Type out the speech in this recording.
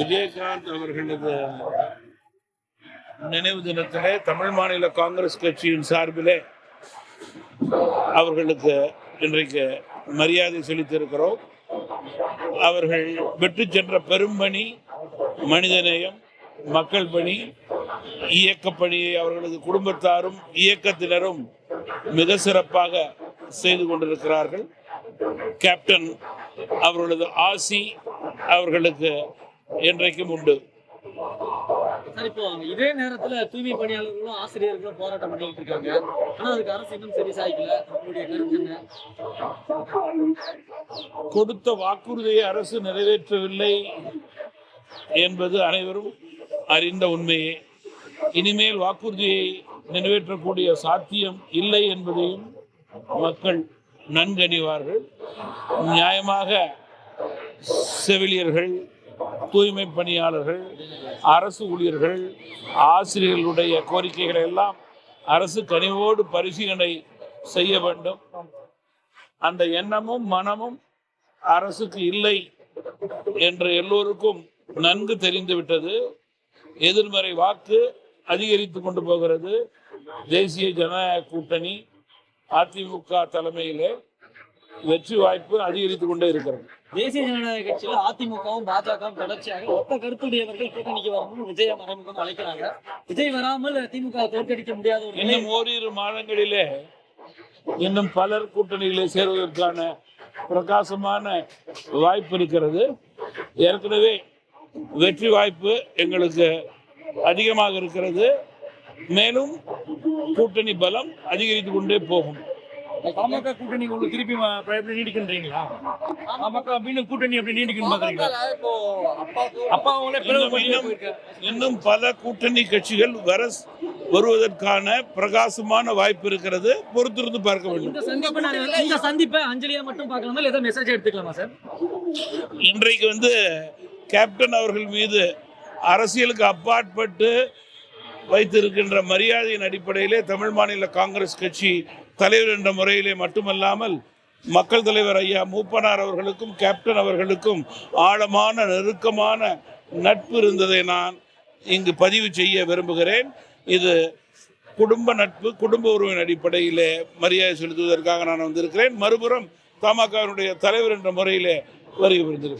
விஜயகாந்த் அவர்களது நினைவு தினத்திலே தமிழ் மாநில காங்கிரஸ் கட்சியின் சார்பிலே அவர்களுக்கு இன்றைக்கு மரியாதை செலுத்தியிருக்கிறோம். அவர்கள் வெற்றி சென்ற பெரும்பணி, மனிதநேயம், மக்கள் பணி, இயக்கப்பணியை அவர்களது குடும்பத்தாரும் இயக்கத்தினரும் மிக சிறப்பாக செய்து கொண்டிருக்கிறார்கள். கேப்டன் அவர்களது ஆசி அவர்களுக்கு என்றைக்கும் உண்டு. இப்போ இதே நேரத்துல தூய்மை பணியாளர்களும் ஆசிரியர்களும் போராட்டம் பண்ணிட்டு இருக்காங்க. ஆனா அதுக்கு அரசு இன்னும் சரி சாய்க்கல. கொடுத்த வாக்குறுதியை அரசு நிறைவேற்றவில்லை என்பது அனைவரும் அறிந்த உண்மையே. இனிமேல் வாக்குறுதியை நிறைவேற்றக்கூடிய சாத்தியம் இல்லை என்பதையும் மக்கள் நன்கறிவார்கள். நியாயமாக செவிலியர்கள், தூய்மை பணியாளர்கள், அரசு ஊழியர்கள், ஆசிரியர்களுடைய கோரிக்கைகளை எல்லாம் அரசு கனிவோடு பரிசீலனை செய்ய வேண்டும். அந்த எண்ணமும் மனமும் அரசுக்கு இல்லை என்று எல்லோருக்கும் நன்கு தெரிந்துவிட்டது. எதிர்மறை வாக்கு அதிகரித்து கொண்டு போகிறது. தேசிய ஜனநாயக கூட்டணி அதிமுக தலைமையிலே வெற்றி வாய்ப்பு அதிகரித்து கொண்டே இருக்கிறது. தேசிய ஜனநாயக கட்சியில அதிமுகவும் பாஜகவும் தொடர்ச்சியாக ஒத்த கருத்துடையவர்கள் கூட்டணிக்கு வரணும் விஜய் மறைமுகம் அழைக்கிறாங்க. விஜய் வராமல் திமுக தோற்கடிக்க முடியாத இன்னும் ஓரிரு மாதங்களிலே இன்னும் பலர் கூட்டணிகளை சேருவதற்கான பிரகாசமான வாய்ப்பு இருக்கிறது. ஏற்கனவே வெற்றி வாய்ப்பு எங்களுக்கு அதிகமாக இருக்கிறது. மேலும் கூட்டணி பலம் அதிகரித்து கொண்டே போகும். பாமக கூட்டணி உங்களுக்கு திருப்பி நீடிக்கின்றீங்களா? பாமக மீண்டும் கூட்டணி எப்படி நீடிக்கணும்? இன்னும் பல கூட்டணி கட்சிகள் வருவதற்கான பிரகாசமான வாய்ப்பு இருக்கிறது. பொறுத்திருந்து பார்க்க வேண்டும். இந்த சந்திப்பை அஞ்சலியா மட்டும் பார்க்கலாமா, ஏதோ மெசேஜ் எடுத்துக்கலாமா சார்? இன்றைக்கு கேப்டன் அவர்கள் மீது அரசியலுக்கு அப்பாற்பட்டு வைத்திருக்கின்ற மரியாதையின் அடிப்படையிலே தமிழ் மாநில காங்கிரஸ் கட்சி தலைவர் என்ற முறையிலே மட்டுமல்லாமல் மக்கள் தலைவர் ஐயா மூப்பனார் அவர்களுக்கும் கேப்டன் அவர்களுக்கும் ஆழமான நெருக்கமான நட்பு இருந்ததை நான் இங்கு பதிவு செய்ய விரும்புகிறேன். இது குடும்ப நட்பு, குடும்ப உறவின் அடிப்படையிலே மரியாதை செலுத்துவதற்காக நான் வந்திருக்கிறேன். மறுபுறம் தமாகவினுடைய தலைவர் என்ற முறையிலே வருகை புரிந்திருக்கிறேன்.